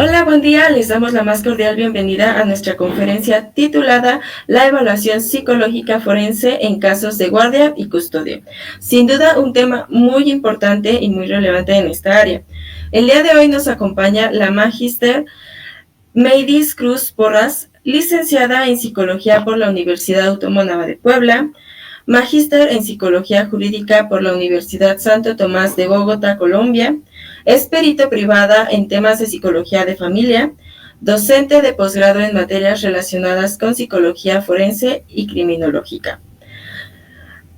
Hola, buen día. Les damos la más cordial bienvenida a nuestra conferencia titulada La evaluación psicológica forense en casos de guardia y custodia. Sin duda, un tema muy importante y muy relevante en esta área. El día de hoy nos acompaña la magíster Meidis Cruz Porras, licenciada en Psicología por la Universidad Autónoma de Puebla, magíster en Psicología Jurídica por la Universidad Santo Tomás de Bogotá, Colombia, es perito privada en temas de psicología de familia, docente de posgrado en materias relacionadas con psicología forense y criminológica.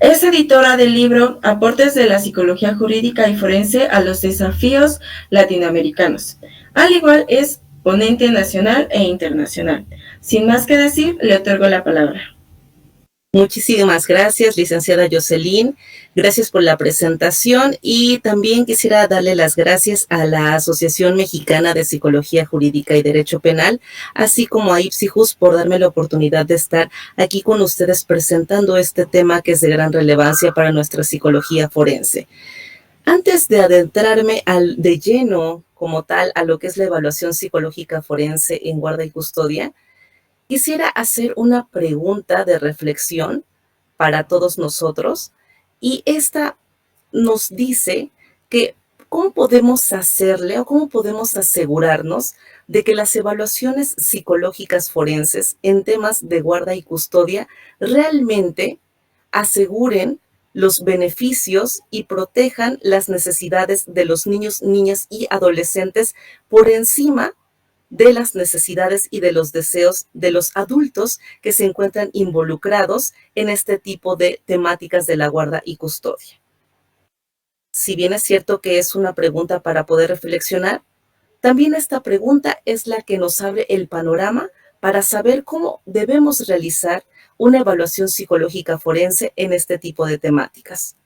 Es editora del libro Aportes de la psicología jurídica y forense a los desafíos latinoamericanos. Al igual es ponente nacional e internacional. Sin más que decir, le otorgo la palabra. Muchísimas gracias, licenciada Jocelyn. Gracias por la presentación y también quisiera darle las gracias a la Asociación Mexicana de Psicología Jurídica y Derecho Penal, así como a Ipsijus por darme la oportunidad de estar aquí con ustedes presentando este tema que es de gran relevancia para nuestra psicología forense. Antes de adentrarme de lleno como tal a lo que es la evaluación psicológica forense en guarda y custodia, quisiera hacer una pregunta de reflexión para todos nosotros y esta nos dice que cómo podemos hacerle o cómo podemos asegurarnos de que las evaluaciones psicológicas forenses en temas de guarda y custodia realmente aseguren los beneficios y protejan las necesidades de los niños, niñas y adolescentes por encima de las necesidades y de los deseos de los adultos que se encuentran involucrados en este tipo de temáticas de la guarda y custodia. Si bien es cierto que es una pregunta para poder reflexionar, también esta pregunta es la que nos abre el panorama para saber cómo debemos realizar una evaluación psicológica forense en este tipo de temáticas.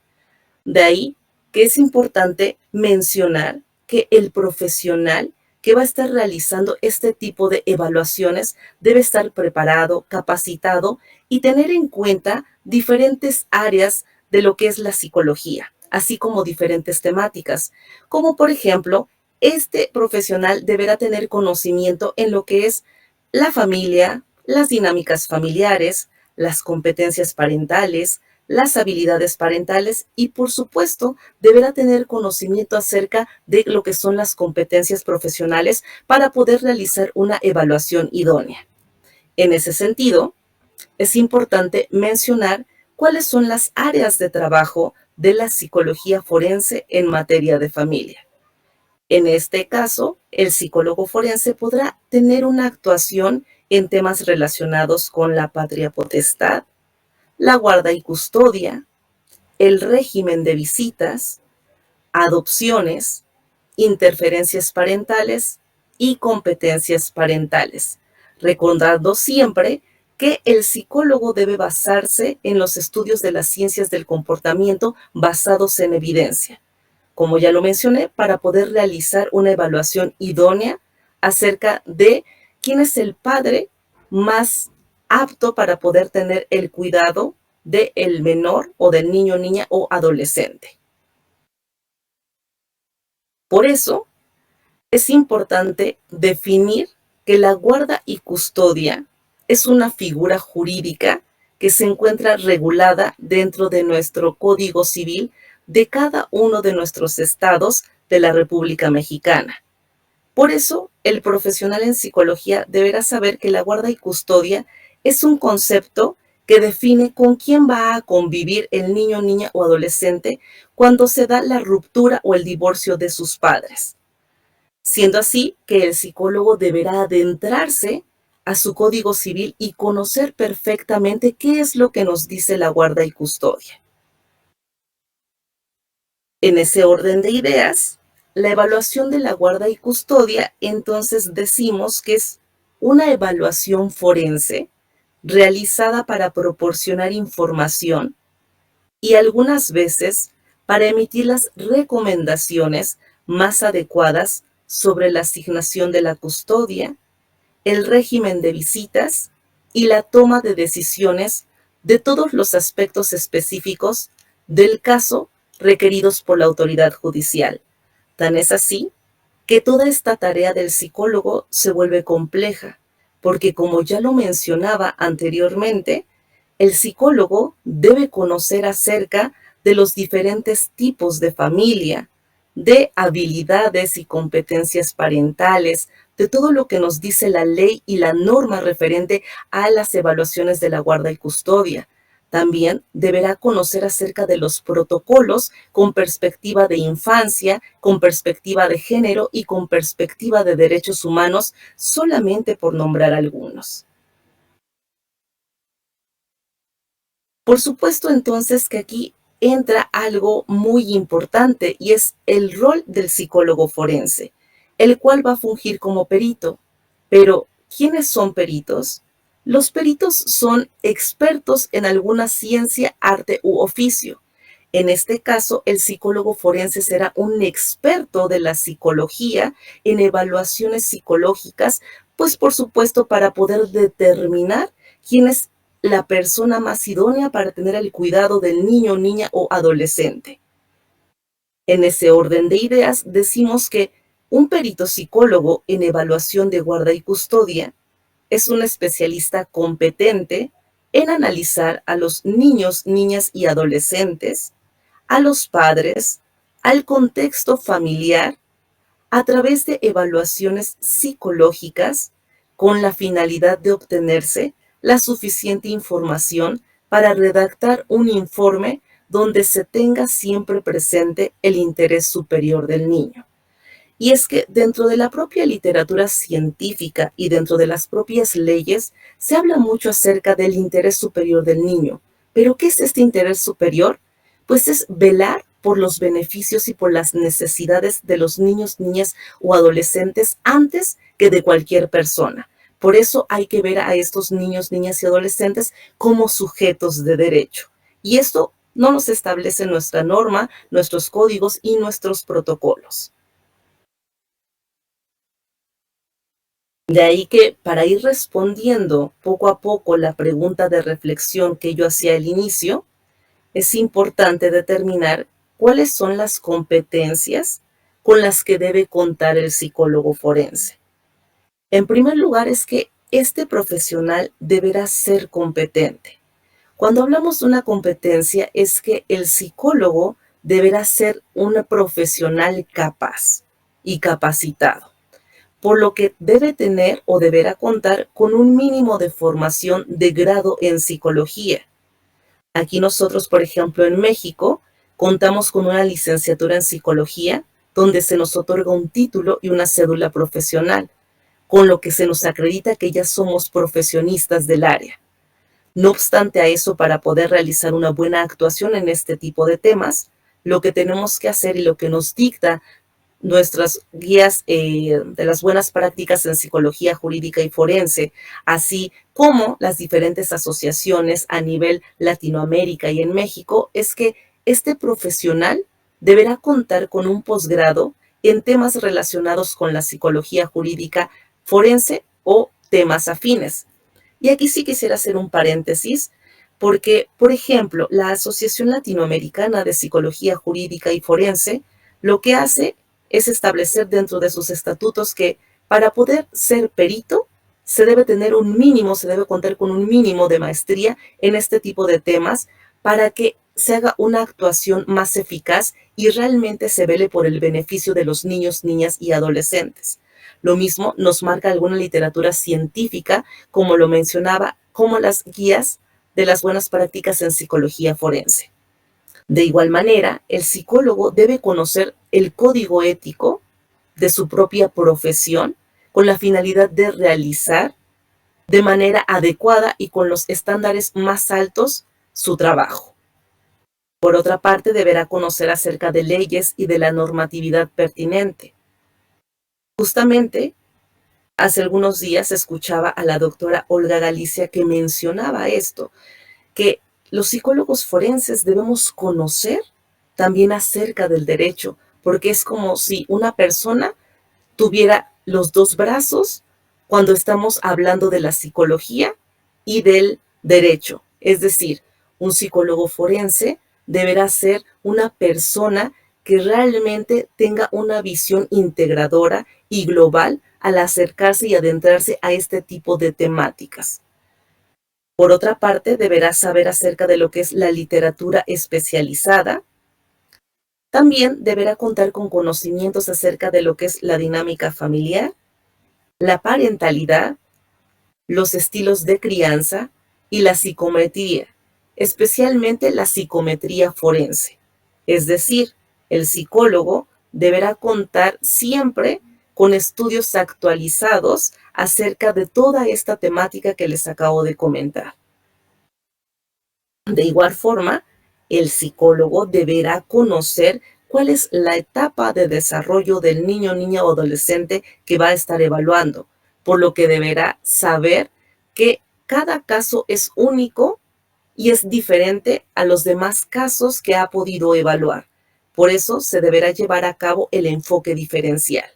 De ahí que es importante mencionar que el profesional que va a estar realizando este tipo de evaluaciones debe estar preparado, capacitado y tener en cuenta diferentes áreas de lo que es la psicología, así como diferentes temáticas, como por ejemplo, este profesional deberá tener conocimiento en lo que es la familia, las dinámicas familiares, las competencias parentales, las habilidades parentales y, por supuesto, deberá tener conocimiento acerca de lo que son las competencias profesionales para poder realizar una evaluación idónea. En ese sentido, es importante mencionar cuáles son las áreas de trabajo de la psicología forense en materia de familia. En este caso, el psicólogo forense podrá tener una actuación en temas relacionados con la patria potestad, la guarda y custodia, el régimen de visitas, adopciones, interferencias parentales y competencias parentales, recordando siempre que el psicólogo debe basarse en los estudios de las ciencias del comportamiento basados en evidencia, como ya lo mencioné, para poder realizar una evaluación idónea acerca de quién es el padre más apto para poder tener el cuidado del menor o del niño, niña o adolescente. Por eso, es importante definir que la guarda y custodia es una figura jurídica que se encuentra regulada dentro de nuestro Código Civil de cada uno de nuestros estados de la República Mexicana. Por eso, el profesional en psicología deberá saber que la guarda y custodia es un concepto que define con quién va a convivir el niño, niña o adolescente cuando se da la ruptura o el divorcio de sus padres. Siendo así que el psicólogo deberá adentrarse a su Código Civil y conocer perfectamente qué es lo que nos dice la guarda y custodia. En ese orden de ideas, la evaluación de la guarda y custodia, entonces decimos que es una evaluación forense realizada para proporcionar información y algunas veces para emitir las recomendaciones más adecuadas sobre la asignación de la custodia, el régimen de visitas y la toma de decisiones de todos los aspectos específicos del caso requeridos por la autoridad judicial. Tan es así que toda esta tarea del psicólogo se vuelve compleja, porque como ya lo mencionaba anteriormente, el psicólogo debe conocer acerca de los diferentes tipos de familia, de habilidades y competencias parentales, de todo lo que nos dice la ley y la norma referente a las evaluaciones de la guarda y custodia. También deberá conocer acerca de los protocolos con perspectiva de infancia, con perspectiva de género y con perspectiva de derechos humanos, solamente por nombrar algunos. Por supuesto, entonces, que aquí entra algo muy importante y es el rol del psicólogo forense, el cual va a fungir como perito. Pero, ¿quiénes son peritos? Los peritos son expertos en alguna ciencia, arte u oficio. En este caso, el psicólogo forense será un experto de la psicología en evaluaciones psicológicas, pues por supuesto para poder determinar quién es la persona más idónea para tener el cuidado del niño, niña o adolescente. En ese orden de ideas, decimos que un perito psicólogo en evaluación de guarda y custodia es un especialista competente en analizar a los niños, niñas y adolescentes, a los padres, al contexto familiar, a través de evaluaciones psicológicas con la finalidad de obtenerse la suficiente información para redactar un informe donde se tenga siempre presente el interés superior del niño. Y es que dentro de la propia literatura científica y dentro de las propias leyes se habla mucho acerca del interés superior del niño. ¿Pero qué es este interés superior? Pues es velar por los beneficios y por las necesidades de los niños, niñas o adolescentes antes que de cualquier persona. Por eso hay que ver a estos niños, niñas y adolescentes como sujetos de derecho. Y esto no nos establece nuestra norma, nuestros códigos y nuestros protocolos. De ahí que para ir respondiendo poco a poco la pregunta de reflexión que yo hacía al inicio, es importante determinar cuáles son las competencias con las que debe contar el psicólogo forense. En primer lugar, es que este profesional deberá ser competente. Cuando hablamos de una competencia, es que el psicólogo deberá ser un profesional capaz y capacitado, por lo que debe tener o deberá contar con un mínimo de formación de grado en psicología. Aquí nosotros, por ejemplo, en México, contamos con una licenciatura en psicología donde se nos otorga un título y una cédula profesional, con lo que se nos acredita que ya somos profesionistas del área. No obstante a eso, para poder realizar una buena actuación en este tipo de temas, lo que tenemos que hacer y lo que nos dicta nuestras guías de las buenas prácticas en psicología jurídica y forense, así como las diferentes asociaciones a nivel Latinoamérica y en México, es que este profesional deberá contar con un posgrado en temas relacionados con la psicología jurídica forense o temas afines. Y aquí sí quisiera hacer un paréntesis, porque, por ejemplo, la Asociación Latinoamericana de Psicología Jurídica y Forense lo que hace es establecer dentro de sus estatutos que para poder ser perito se debe tener un mínimo, se debe contar con un mínimo de maestría en este tipo de temas para que se haga una actuación más eficaz y realmente se vele por el beneficio de los niños, niñas y adolescentes. Lo mismo nos marca alguna literatura científica, como lo mencionaba, como las guías de las buenas prácticas en psicología forense. De igual manera, el psicólogo debe conocer el código ético de su propia profesión con la finalidad de realizar de manera adecuada y con los estándares más altos su trabajo. Por otra parte, deberá conocer acerca de leyes y de la normatividad pertinente. Justamente, hace algunos días escuchaba a la doctora Olga Galicia que mencionaba esto, que los psicólogos forenses debemos conocer también acerca del derecho, porque es como si una persona tuviera los dos brazos cuando estamos hablando de la psicología y del derecho. Es decir, un psicólogo forense deberá ser una persona que realmente tenga una visión integradora y global al acercarse y adentrarse a este tipo de temáticas. Por otra parte, deberá saber acerca de lo que es la literatura especializada. También deberá contar con conocimientos acerca de lo que es la dinámica familiar, la parentalidad, los estilos de crianza y la psicometría, especialmente la psicometría forense. Es decir, el psicólogo deberá contar siempre con estudios actualizados acerca de toda esta temática que les acabo de comentar. De igual forma, el psicólogo deberá conocer cuál es la etapa de desarrollo del niño, niña o adolescente que va a estar evaluando, por lo que deberá saber que cada caso es único y es diferente a los demás casos que ha podido evaluar. Por eso se deberá llevar a cabo el enfoque diferencial.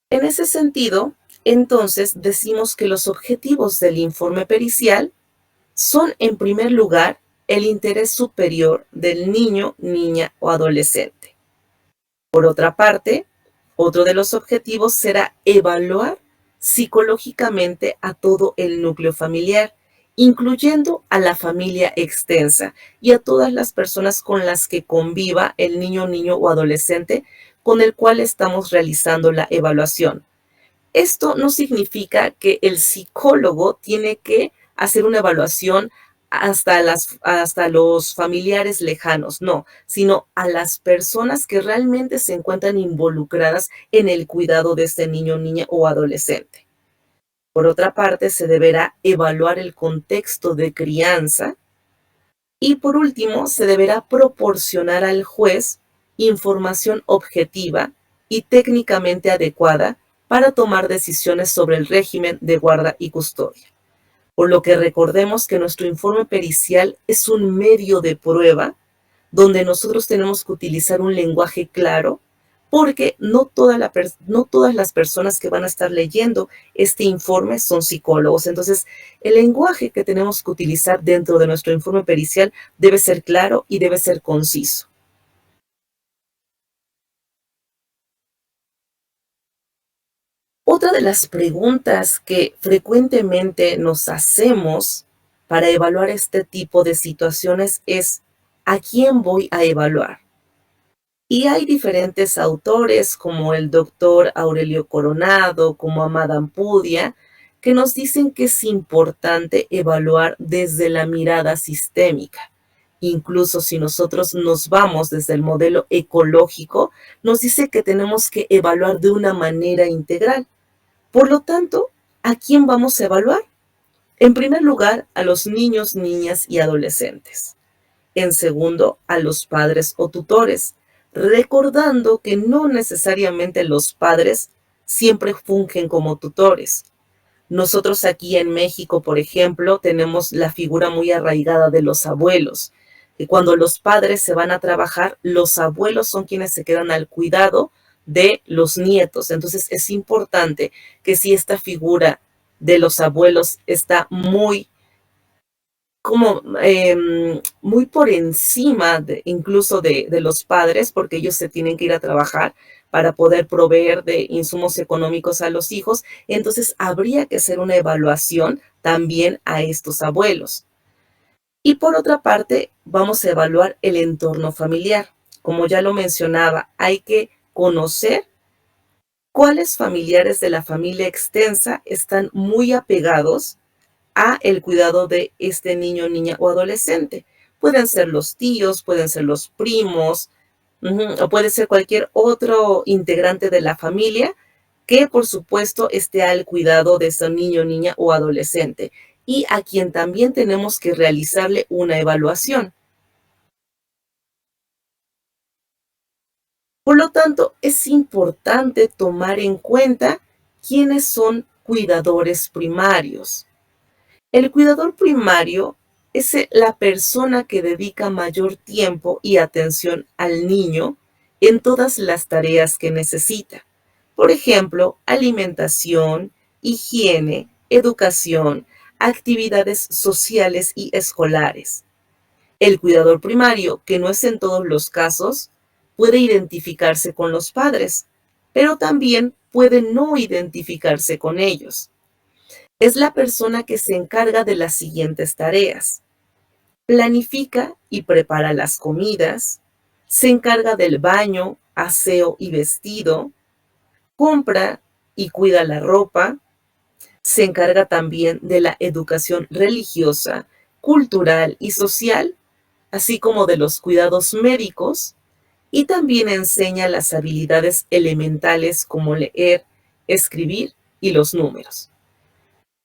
En ese sentido, entonces decimos que los objetivos del informe pericial son, en primer lugar, el interés superior del niño, niña o adolescente. Por otra parte, otro de los objetivos será evaluar psicológicamente a todo el núcleo familiar, incluyendo a la familia extensa y a todas las personas con las que conviva el niño, niño o adolescente con el cual estamos realizando la evaluación. Esto no significa que el psicólogo tiene que hacer una evaluación hasta los familiares lejanos, no, sino a las personas que realmente se encuentran involucradas en el cuidado de este niño, niña o adolescente. Por otra parte, se deberá evaluar el contexto de crianza y por último, se deberá proporcionar al juez información objetiva y técnicamente adecuada para tomar decisiones sobre el régimen de guarda y custodia. Por lo que recordemos que nuestro informe pericial es un medio de prueba donde nosotros tenemos que utilizar un lenguaje claro, porque no todas las personas que van a estar leyendo este informe son psicólogos. Entonces, el lenguaje que tenemos que utilizar dentro de nuestro informe pericial debe ser claro y debe ser conciso. Otra de las preguntas que frecuentemente nos hacemos para evaluar este tipo de situaciones es: ¿a quién voy a evaluar? Y hay diferentes autores como el doctor Aurelio Coronado, como Amada Ampudia, que nos dicen que es importante evaluar desde la mirada sistémica. Incluso si nosotros nos vamos desde el modelo ecológico, nos dice que tenemos que evaluar de una manera integral. Por lo tanto, ¿a quién vamos a evaluar? En primer lugar, a los niños, niñas y adolescentes. En segundo, a los padres o tutores, recordando que no necesariamente los padres siempre fungen como tutores. Nosotros aquí en México, por ejemplo, tenemos la figura muy arraigada de los abuelos, que cuando los padres se van a trabajar, los abuelos son quienes se quedan al cuidado de los nietos. Entonces es importante que si esta figura de los abuelos está muy muy por encima incluso de los padres, porque ellos se tienen que ir a trabajar para poder proveer de insumos económicos a los hijos, entonces habría que hacer una evaluación también a estos abuelos. Y por otra parte, vamos a evaluar el entorno familiar. Como ya lo mencionaba, hay que conocer cuáles familiares de la familia extensa están muy apegados a el cuidado de este niño, niña o adolescente. Pueden ser los tíos, pueden ser los primos, o puede ser cualquier otro integrante de la familia que, por supuesto, esté al cuidado de ese niño, niña o adolescente y a quien también tenemos que realizarle una evaluación. Por lo tanto, es importante tomar en cuenta quiénes son cuidadores primarios. El cuidador primario es la persona que dedica mayor tiempo y atención al niño en todas las tareas que necesita. Por ejemplo, alimentación, higiene, educación, actividades sociales y escolares. El cuidador primario, que no es en todos los casos, puede identificarse con los padres, pero también puede no identificarse con ellos. Es la persona que se encarga de las siguientes tareas. Planifica y prepara las comidas, se encarga del baño, aseo y vestido, compra y cuida la ropa, se encarga también de la educación religiosa, cultural y social, así como de los cuidados médicos, y también enseña las habilidades elementales como leer, escribir y los números.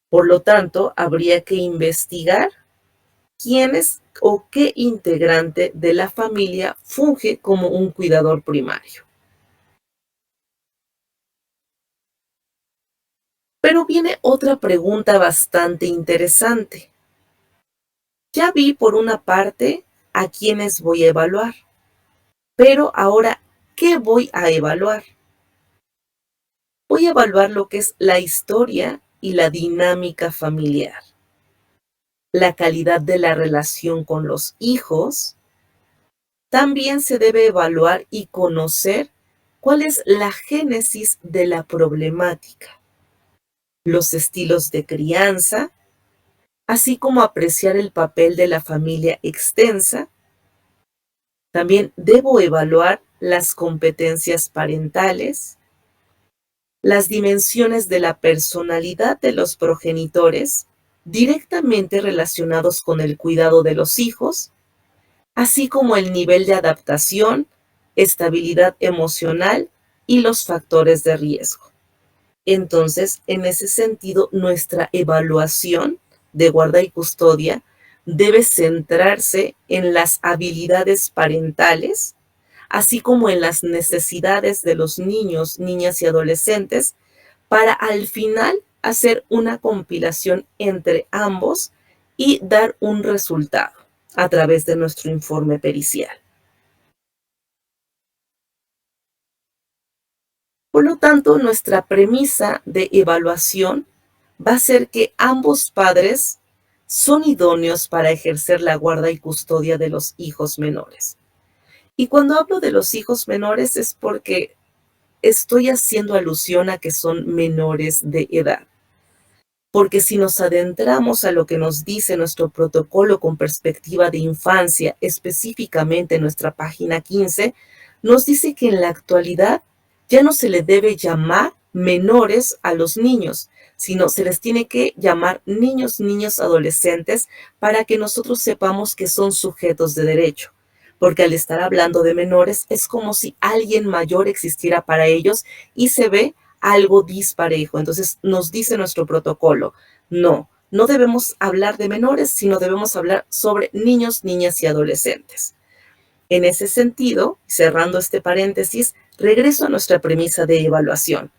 Por lo tanto, habría que investigar quién es o qué integrante de la familia funge como un cuidador primario. Pero viene otra pregunta bastante interesante. Ya vi por una parte a quiénes voy a evaluar, pero ahora, ¿qué voy a evaluar? Voy a evaluar lo que es la historia y la dinámica familiar, la calidad de la relación con los hijos. También se debe evaluar y conocer cuál es la génesis de la problemática, los estilos de crianza, así como apreciar el papel de la familia extensa. También debo evaluar las competencias parentales, las dimensiones de la personalidad de los progenitores directamente relacionados con el cuidado de los hijos, así como el nivel de adaptación, estabilidad emocional y los factores de riesgo. Entonces, en ese sentido, nuestra evaluación de guarda y custodia debe centrarse en las habilidades parentales, así como en las necesidades de los niños, niñas y adolescentes, para al final hacer una compilación entre ambos y dar un resultado a través de nuestro informe pericial. Por lo tanto, nuestra premisa de evaluación va a ser que ambos padres son idóneos para ejercer la guarda y custodia de los hijos menores. Y cuando hablo de los hijos menores es porque estoy haciendo alusión a que son menores de edad. Porque si nos adentramos a lo que nos dice nuestro protocolo con perspectiva de infancia, específicamente en nuestra página 15, nos dice que en la actualidad ya no se le debe llamar menores a los niños, sino se les tiene que llamar niños, niñas, adolescentes, para que nosotros sepamos que son sujetos de derecho. Porque al estar hablando de menores es como si alguien mayor existiera para ellos y se ve algo disparejo. Entonces nos dice nuestro protocolo, no debemos hablar de menores, sino debemos hablar sobre niños, niñas y adolescentes. En ese sentido, cerrando este paréntesis, regreso a nuestra premisa de evaluación.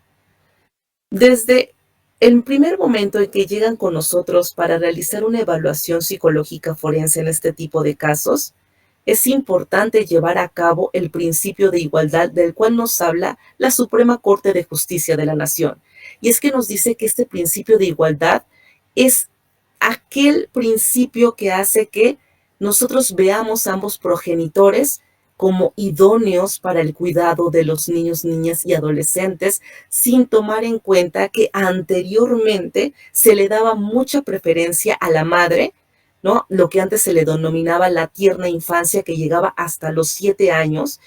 Desde el primer momento en que llegan con nosotros para realizar una evaluación psicológica forense en este tipo de casos, es importante llevar a cabo el principio de igualdad del cual nos habla la Suprema Corte de Justicia de la Nación. Y es que nos dice que este principio de igualdad es aquel principio que hace que nosotros veamos a ambos progenitores como idóneos para el cuidado de los niños, niñas y adolescentes, sin tomar en cuenta que anteriormente se le daba mucha preferencia a la madre, ¿no? Lo que antes se le denominaba la tierna infancia, que llegaba hasta los 7 años.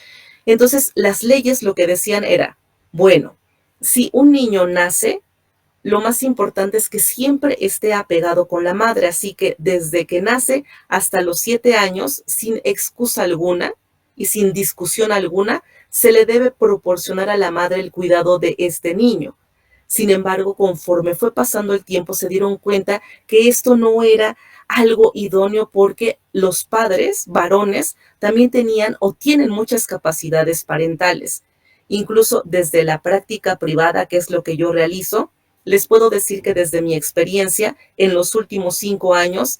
Entonces, las leyes lo que decían era, bueno, si un niño nace, lo más importante es que siempre esté apegado con la madre, así que desde que nace hasta los 7 años, sin excusa alguna y sin discusión alguna, se le debe proporcionar a la madre el cuidado de este niño. Sin embargo, conforme fue pasando el tiempo, se dieron cuenta que esto no era algo idóneo porque los padres varones también tenían o tienen muchas capacidades parentales. Incluso desde la práctica privada, que es lo que yo realizo, les puedo decir que desde mi experiencia en los últimos 5 años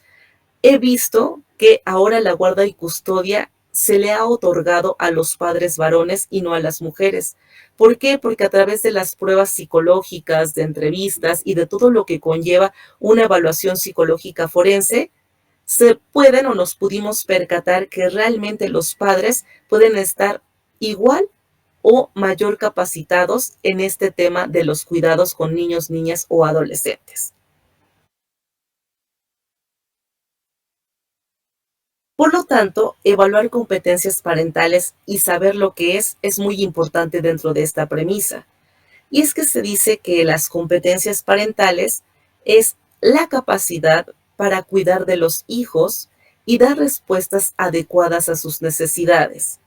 he visto que ahora la guarda y custodia se le ha otorgado a los padres varones y no a las mujeres. ¿Por qué? Porque a través de las pruebas psicológicas, de entrevistas y de todo lo que conlleva una evaluación psicológica forense, se pueden o nos pudimos percatar que realmente los padres pueden estar igual o mayor capacitados en este tema de los cuidados con niños, niñas o adolescentes. Por lo tanto, evaluar competencias parentales y saber lo que es muy importante dentro de esta premisa. Y es que se dice que las competencias parentales es la capacidad para cuidar de los hijos y dar respuestas adecuadas a sus necesidades.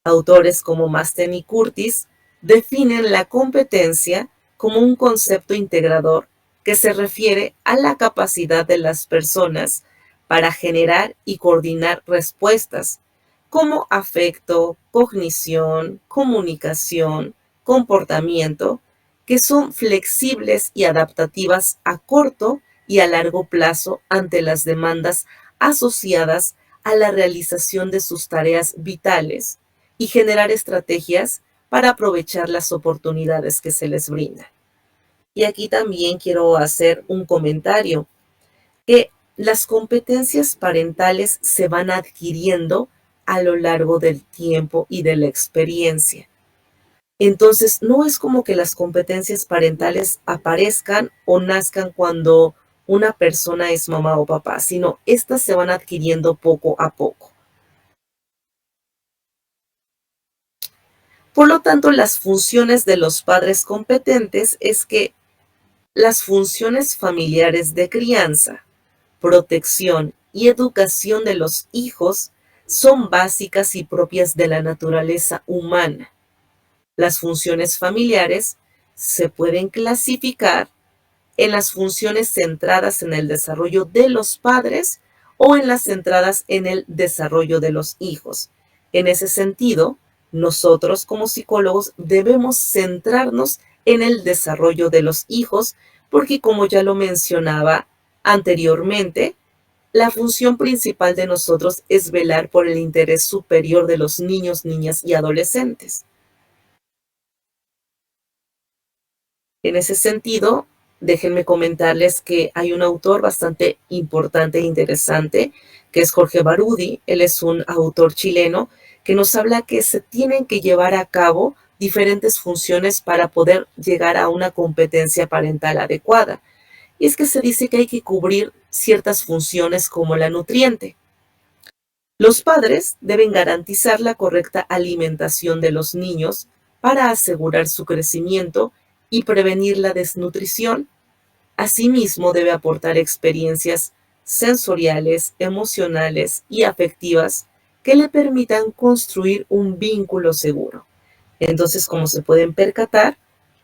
Autores como Masten y Curtis definen la competencia como un concepto integrador que se refiere a la capacidad de las personas para generar y coordinar respuestas como afecto, cognición, comunicación, comportamiento, que son flexibles y adaptativas a corto y a largo plazo ante las demandas asociadas a la realización de sus tareas vitales y generar estrategias para aprovechar las oportunidades que se les brindan. Y aquí también quiero hacer un comentario, que las competencias parentales se van adquiriendo a lo largo del tiempo y de la experiencia. Entonces, no es como que las competencias parentales aparezcan o nazcan cuando una persona es mamá o papá, sino estas se van adquiriendo poco a poco. Por lo tanto, las funciones de los padres competentes es que las funciones familiares de crianza, protección y educación de los hijos son básicas y propias de la naturaleza humana. Las funciones familiares se pueden clasificar en las funciones centradas en el desarrollo de los padres o en las centradas en el desarrollo de los hijos. En ese sentido, nosotros como psicólogos debemos centrarnos en el desarrollo de los hijos porque, como ya lo mencionaba anteriormente, la función principal de nosotros es velar por el interés superior de los niños, niñas y adolescentes. En ese sentido, déjenme comentarles que hay un autor bastante importante e interesante, que es Jorge Barudi. Él es un autor chileno que nos habla que se tienen que llevar a cabo diferentes funciones para poder llegar a una competencia parental adecuada. Y es que se dice que hay que cubrir ciertas funciones como la nutriente. Los padres deben garantizar la correcta alimentación de los niños para asegurar su crecimiento y prevenir la desnutrición. Asimismo, debe aportar experiencias sensoriales, emocionales y afectivas que le permitan construir un vínculo seguro. Entonces, como se pueden percatar,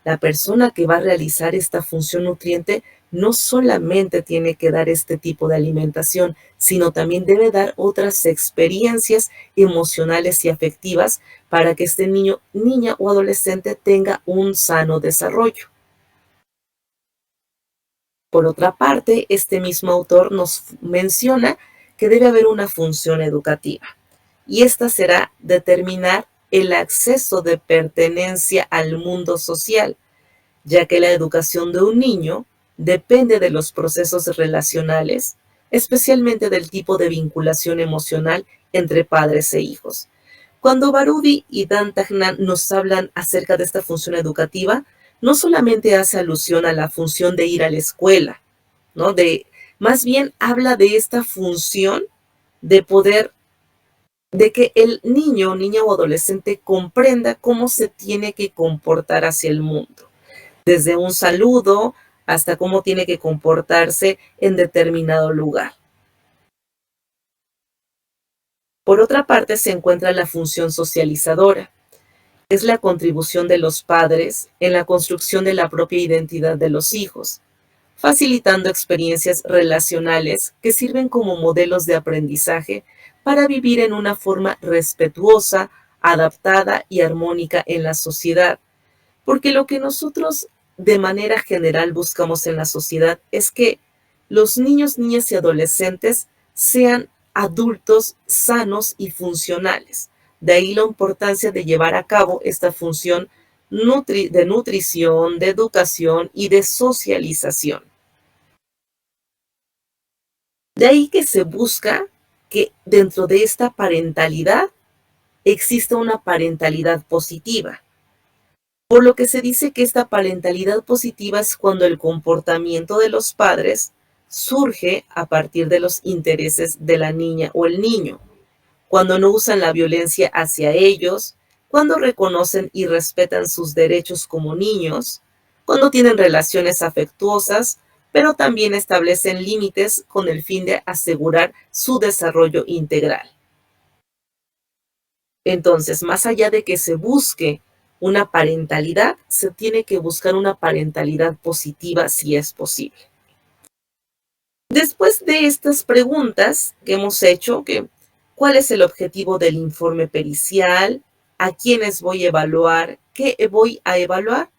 la persona que va a realizar esta función nutriente no solamente tiene que dar este tipo de alimentación, sino también debe dar otras experiencias emocionales y afectivas para que este niño, niña o adolescente tenga un sano desarrollo. Por otra parte, este mismo autor nos menciona que debe haber una función educativa, y esta será determinar el acceso de pertenencia al mundo social, ya que la educación de un niño depende de los procesos relacionales, especialmente del tipo de vinculación emocional entre padres e hijos. Cuando Barudi y Dan Tagnan nos hablan acerca de esta función educativa, no solamente hace alusión a la función de ir a la escuela, ¿no? Más bien habla de esta función de poder, de que el niño, niña o adolescente comprenda cómo se tiene que comportar hacia el mundo, desde un saludo hasta cómo tiene que comportarse en determinado lugar. Por otra parte, se encuentra la función socializadora. Es la contribución de los padres en la construcción de la propia identidad de los hijos, facilitando experiencias relacionales que sirven como modelos de aprendizaje para vivir en una forma respetuosa, adaptada y armónica en la sociedad. Porque lo que nosotros de manera general buscamos en la sociedad es que los niños, niñas y adolescentes sean adultos sanos y funcionales. De ahí la importancia de llevar a cabo esta función de nutrición, de educación y de socialización. De ahí que se busca que dentro de esta parentalidad exista una parentalidad positiva. Por lo que se dice que esta parentalidad positiva es cuando el comportamiento de los padres surge a partir de los intereses de la niña o el niño, cuando no usan la violencia hacia ellos, cuando reconocen y respetan sus derechos como niños, cuando tienen relaciones afectuosas, pero también establecen límites con el fin de asegurar su desarrollo integral. Entonces, más allá de que se busque una parentalidad, se tiene que buscar una parentalidad positiva si es posible. Después de estas preguntas que hemos hecho, ¿cuál es el objetivo del informe pericial? ¿A quiénes voy a evaluar? ¿Qué voy a evaluar?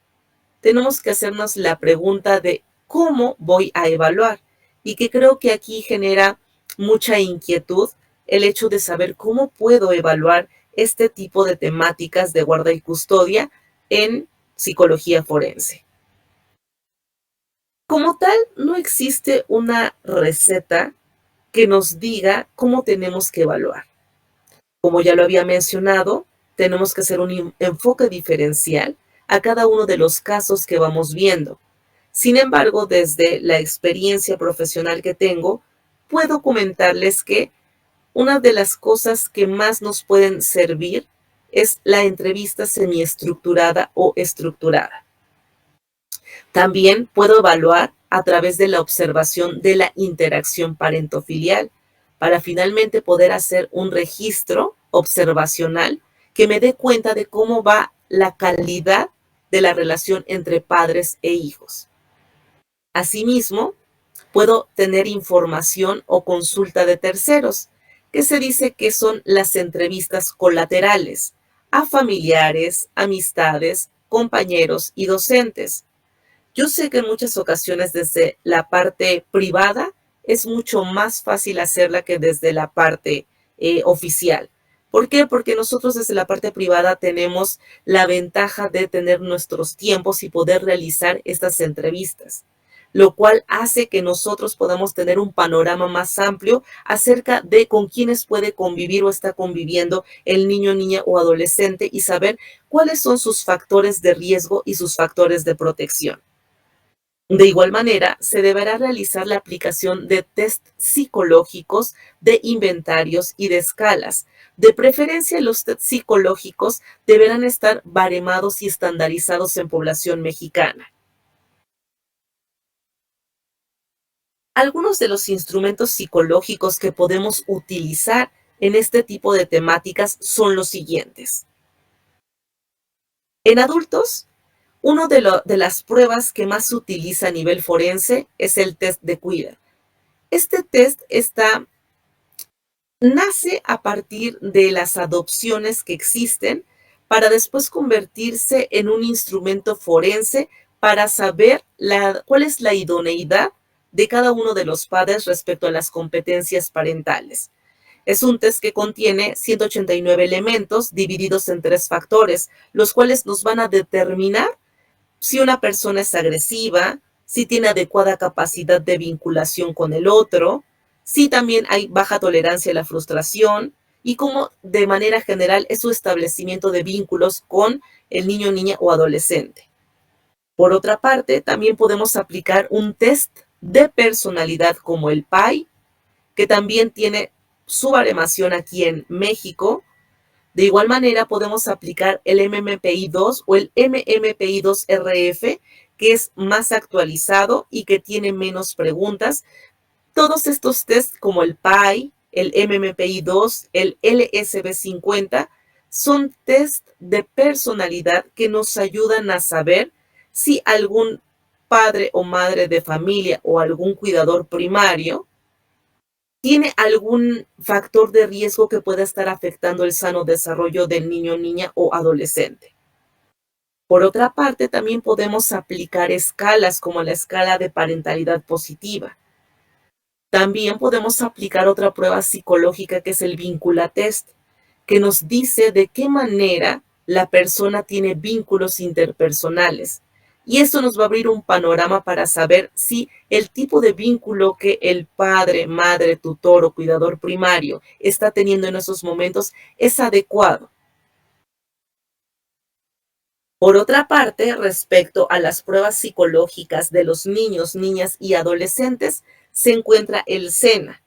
Tenemos que hacernos la pregunta de cómo voy a evaluar, y que creo que aquí genera mucha inquietud el hecho de saber cómo puedo evaluar este tipo de temáticas de guarda y custodia en psicología forense. Como tal, no existe una receta que nos diga cómo tenemos que evaluar. Como ya lo había mencionado, tenemos que hacer un enfoque diferencial a cada uno de los casos que vamos viendo. Sin embargo, desde la experiencia profesional que tengo, puedo comentarles que una de las cosas que más nos pueden servir es la entrevista semiestructurada o estructurada. También puedo evaluar a través de la observación de la interacción parentofilial para finalmente poder hacer un registro observacional que me dé cuenta de cómo va la calidad de la relación entre padres e hijos. Asimismo, puedo tener información o consulta de terceros, que se dice que son las entrevistas colaterales a familiares, amistades, compañeros y docentes. Yo sé que en muchas ocasiones desde la parte privada es mucho más fácil hacerla que desde la parte oficial. ¿Por qué? Porque nosotros desde la parte privada tenemos la ventaja de tener nuestros tiempos y poder realizar estas entrevistas, lo cual hace que nosotros podamos tener un panorama más amplio acerca de con quiénes puede convivir o está conviviendo el niño, niña o adolescente y saber cuáles son sus factores de riesgo y sus factores de protección. De igual manera, se deberá realizar la aplicación de test psicológicos, de inventarios y de escalas. De preferencia, los test psicológicos deberán estar baremados y estandarizados en población mexicana. Algunos de los instrumentos psicológicos que podemos utilizar en este tipo de temáticas son los siguientes. En adultos, una de las pruebas que más se utiliza a nivel forense es el test de Queeler. Este test nace a partir de las adopciones que existen para después convertirse en un instrumento forense para saber cuál es la idoneidad de cada uno de los padres respecto a las competencias parentales. Es un test que contiene 189 elementos divididos en 3 factores, los cuales nos van a determinar si una persona es agresiva, si tiene adecuada capacidad de vinculación con el otro, si también hay baja tolerancia a la frustración y cómo de manera general es su establecimiento de vínculos con el niño, niña o adolescente. Por otra parte, también podemos aplicar un test de personalidad como el PAI, que también tiene su baremación aquí en México. De igual manera, podemos aplicar el MMPI-2 o el MMPI-2-RF, que es más actualizado y que tiene menos preguntas. Todos estos tests, como el PAI, el MMPI-2, el LSB50, son test de personalidad que nos ayudan a saber si algún padre o madre de familia o algún cuidador primario tiene algún factor de riesgo que pueda estar afectando el sano desarrollo del niño, niña o adolescente. Por otra parte, también podemos aplicar escalas como la escala de parentalidad positiva. También podemos aplicar otra prueba psicológica que es el Vinculatest, que nos dice de qué manera la persona tiene vínculos interpersonales Y esto nos va a abrir un panorama para saber si el tipo de vínculo que el padre, madre, tutor o cuidador primario está teniendo en esos momentos es adecuado. Por otra parte, respecto a las pruebas psicológicas de los niños, niñas y adolescentes, se encuentra el SENA.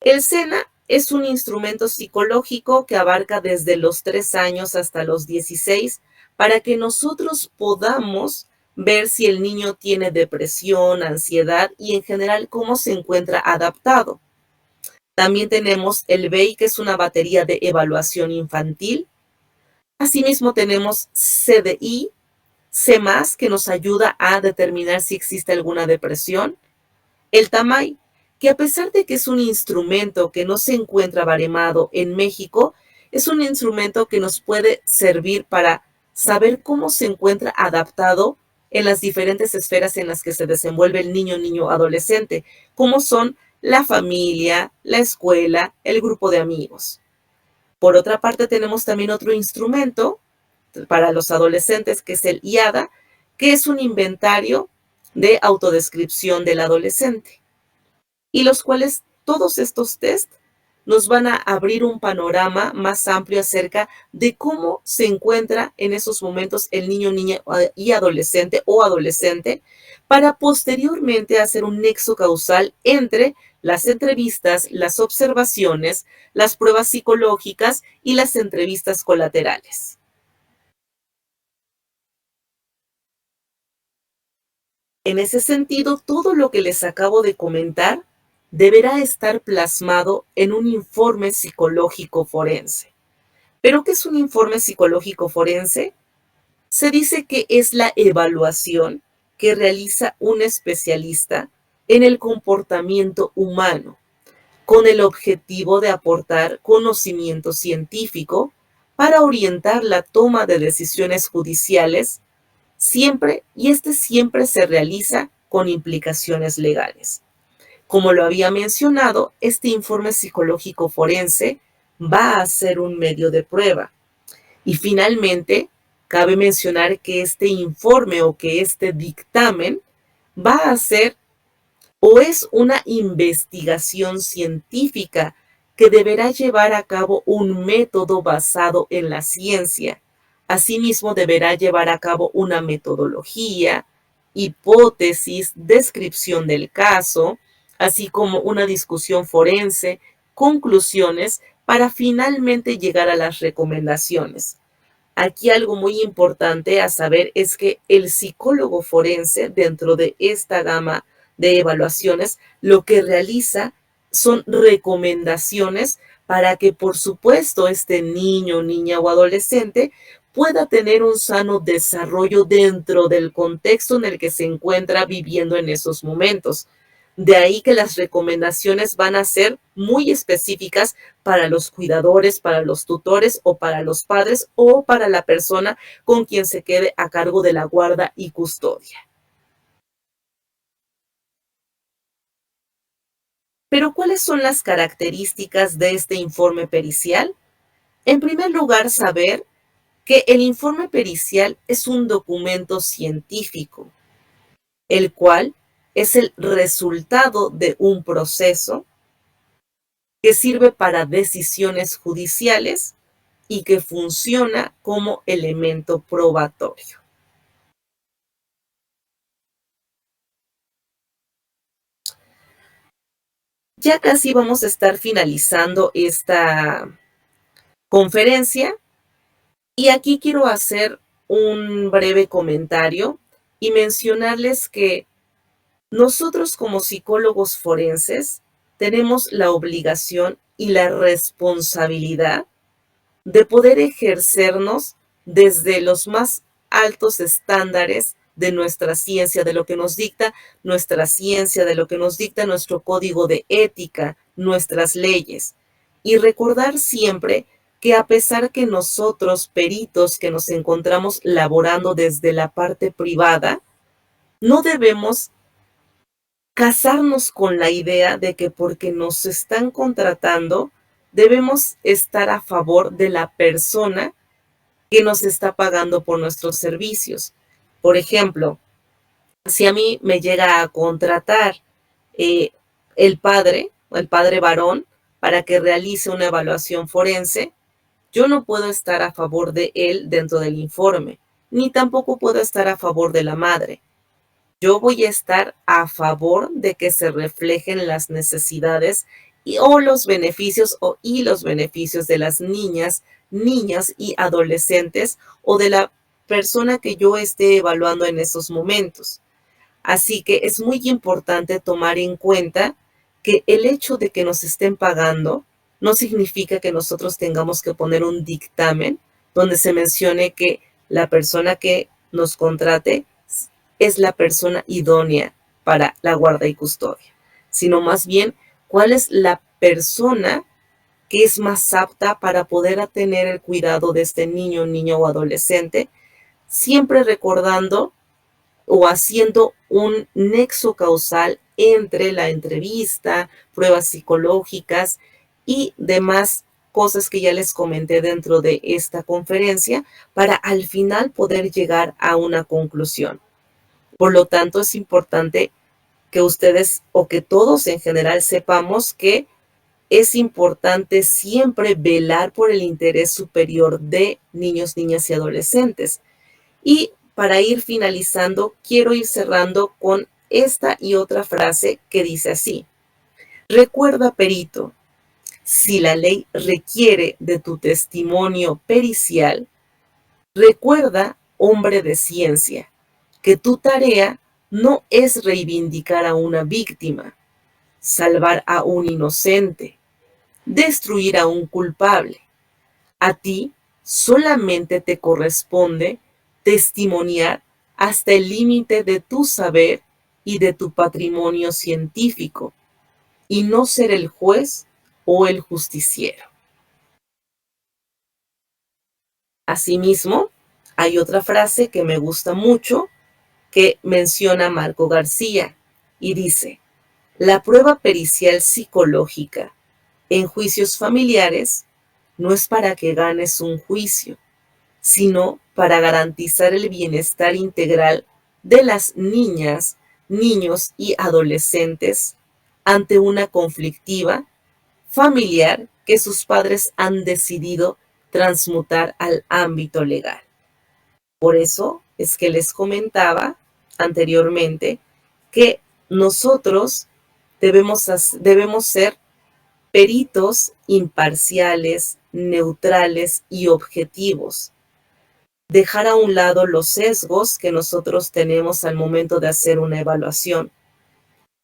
El SENA es un instrumento psicológico que abarca desde los 3 años hasta los 16 para que nosotros podamos ver si el niño tiene depresión, ansiedad y en general cómo se encuentra adaptado. También tenemos el BEI, que es una batería de evaluación infantil. Asimismo tenemos CDI, C+, que nos ayuda a determinar si existe alguna depresión. El TAMAI, que a pesar de que es un instrumento que no se encuentra baremado en México, es un instrumento que nos puede servir para saber cómo se encuentra adaptado en las diferentes esferas en las que se desenvuelve el niño, adolescente, como son la familia, la escuela, el grupo de amigos. Por otra parte, tenemos también otro instrumento para los adolescentes, que es el IADA, que es un inventario de autodescripción del adolescente, y los cuales todos estos test nos van a abrir un panorama más amplio acerca de cómo se encuentra en esos momentos el niño, niña y adolescente o adolescente, para posteriormente hacer un nexo causal entre las entrevistas, las observaciones, las pruebas psicológicas y las entrevistas colaterales. En ese sentido, todo lo que les acabo de comentar deberá estar plasmado en un informe psicológico forense. ¿Pero qué es un informe psicológico forense? Se dice que es la evaluación que realiza un especialista en el comportamiento humano, con el objetivo de aportar conocimiento científico para orientar la toma de decisiones judiciales siempre, y siempre se realiza con implicaciones legales. Como lo había mencionado, este informe psicológico forense va a ser un medio de prueba. Y finalmente, cabe mencionar que este informe o que este dictamen va a ser o es una investigación científica que deberá llevar a cabo un método basado en la ciencia. Asimismo, deberá llevar a cabo una metodología, hipótesis, descripción del caso, así como una discusión forense, conclusiones, para finalmente llegar a las recomendaciones. Aquí algo muy importante a saber es que el psicólogo forense, dentro de esta gama de evaluaciones, lo que realiza son recomendaciones para que, por supuesto, este niño, niña o adolescente pueda tener un sano desarrollo dentro del contexto en el que se encuentra viviendo en esos momentos. De ahí que las recomendaciones van a ser muy específicas para los cuidadores, para los tutores o para los padres o para la persona con quien se quede a cargo de la guarda y custodia. Pero, ¿cuáles son las características de este informe pericial? En primer lugar, saber que el informe pericial es un documento científico, el cual es el resultado de un proceso que sirve para decisiones judiciales y que funciona como elemento probatorio. Ya casi vamos a estar finalizando esta conferencia y aquí quiero hacer un breve comentario y mencionarles que nosotros como psicólogos forenses tenemos la obligación y la responsabilidad de poder ejercernos desde los más altos estándares de nuestra ciencia, de lo que nos dicta nuestra ciencia, de lo que nos dicta nuestro código de ética, nuestras leyes. Y recordar siempre que a pesar que nosotros, peritos que nos encontramos laborando desde la parte privada, no debemos casarnos con la idea de que porque nos están contratando, debemos estar a favor de la persona que nos está pagando por nuestros servicios. Por ejemplo, si a mí me llega a contratar el padre varón para que realice una evaluación forense, yo no puedo estar a favor de él dentro del informe, ni tampoco puedo estar a favor de la madre. Yo voy a estar a favor de que se reflejen las necesidades o los beneficios y los beneficios de las niñas y adolescentes o de la persona que yo esté evaluando en esos momentos. Así que es muy importante tomar en cuenta que el hecho de que nos estén pagando no significa que nosotros tengamos que poner un dictamen donde se mencione que la persona que nos contrate es la persona idónea para la guarda y custodia, sino más bien cuál es la persona que es más apta para poder tener el cuidado de este niño o adolescente, siempre recordando o haciendo un nexo causal entre la entrevista, pruebas psicológicas y demás cosas que ya les comenté dentro de esta conferencia para al final poder llegar a una conclusión. Por lo tanto, es importante que ustedes o que todos en general sepamos que es importante siempre velar por el interés superior de niños, niñas y adolescentes. Y para ir finalizando, quiero ir cerrando con esta y otra frase que dice así: recuerda, perito, si la ley requiere de tu testimonio pericial, recuerda, hombre de ciencia, que tu tarea no es reivindicar a una víctima, salvar a un inocente, destruir a un culpable. A ti solamente te corresponde testimoniar hasta el límite de tu saber y de tu patrimonio científico, y no ser el juez o el justiciero. Asimismo, hay otra frase que me gusta mucho que menciona Marco García y dice: la prueba pericial psicológica en juicios familiares no es para que ganes un juicio, sino para garantizar el bienestar integral de las niñas, niños y adolescentes ante una conflictiva familiar que sus padres han decidido transmutar al ámbito legal. Por eso es que les comentaba anteriormente que nosotros debemos ser peritos imparciales, neutrales y objetivos. Dejar a un lado los sesgos que nosotros tenemos al momento de hacer una evaluación.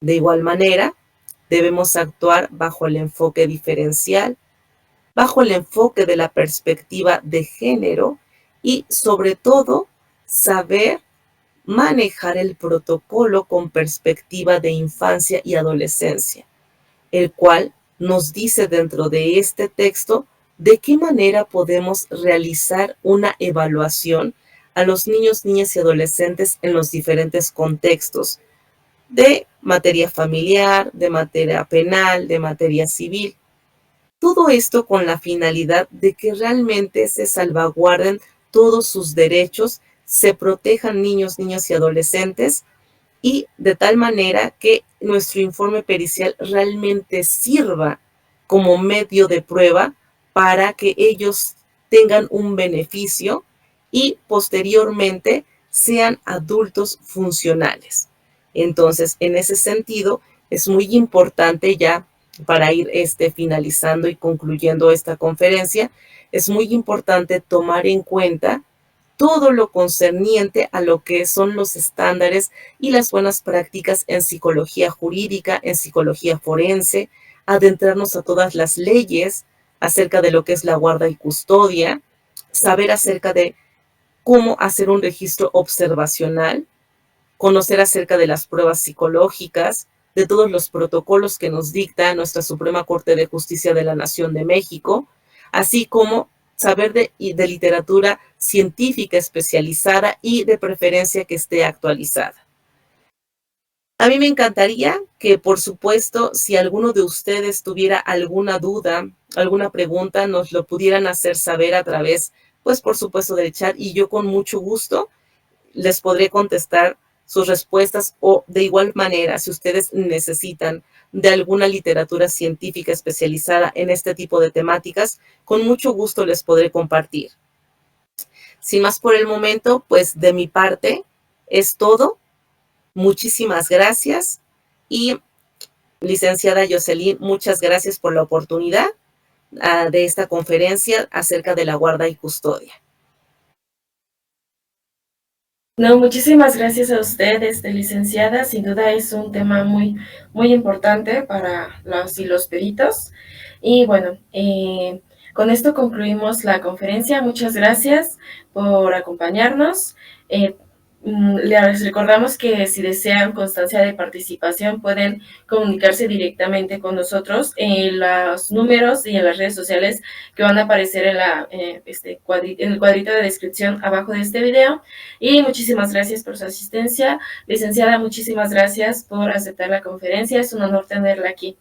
De igual manera, debemos actuar bajo el enfoque diferencial, bajo el enfoque de la perspectiva de género y, sobre todo, saber manejar el protocolo con perspectiva de infancia y adolescencia, el cual nos dice dentro de este texto de qué manera podemos realizar una evaluación a los niños, niñas y adolescentes en los diferentes contextos de materia familiar, de materia penal, de materia civil. Todo esto con la finalidad de que realmente se salvaguarden todos sus derechos, se protejan niños, niñas y adolescentes, y de tal manera que nuestro informe pericial realmente sirva como medio de prueba para que ellos tengan un beneficio y posteriormente sean adultos funcionales. Entonces, en ese sentido, es muy importante ya para ir finalizando y concluyendo esta conferencia, es muy importante tomar en cuenta todo lo concerniente a lo que son los estándares y las buenas prácticas en psicología jurídica, en psicología forense, adentrarnos a todas las leyes acerca de lo que es la guarda y custodia, saber acerca de cómo hacer un registro observacional, conocer acerca de las pruebas psicológicas, de todos los protocolos que nos dicta nuestra Suprema Corte de Justicia de la Nación de México, así como saber de literatura científica especializada y de preferencia que esté actualizada. A mí me encantaría que, por supuesto, si alguno de ustedes tuviera alguna duda, alguna pregunta, nos lo pudieran hacer saber a través, pues por supuesto, del chat, y yo con mucho gusto les podré contestar sus respuestas, o de igual manera, si ustedes necesitan de alguna literatura científica especializada en este tipo de temáticas, con mucho gusto les podré compartir. Sin más por el momento, pues de mi parte es todo. Muchísimas gracias y licenciada Jocelyn, muchas gracias por la oportunidad de esta conferencia acerca de la guarda y custodia. No, muchísimas gracias a usted, licenciada. Sin duda es un tema muy, muy importante para los y los peritos. Y bueno, con esto concluimos la conferencia. Muchas gracias por acompañarnos. Les recordamos que si desean constancia de participación pueden comunicarse directamente con nosotros en los números y en las redes sociales que van a aparecer en el cuadrito de descripción abajo de este video. Y muchísimas gracias por su asistencia. Licenciada, muchísimas gracias por aceptar la conferencia. Es un honor tenerla aquí.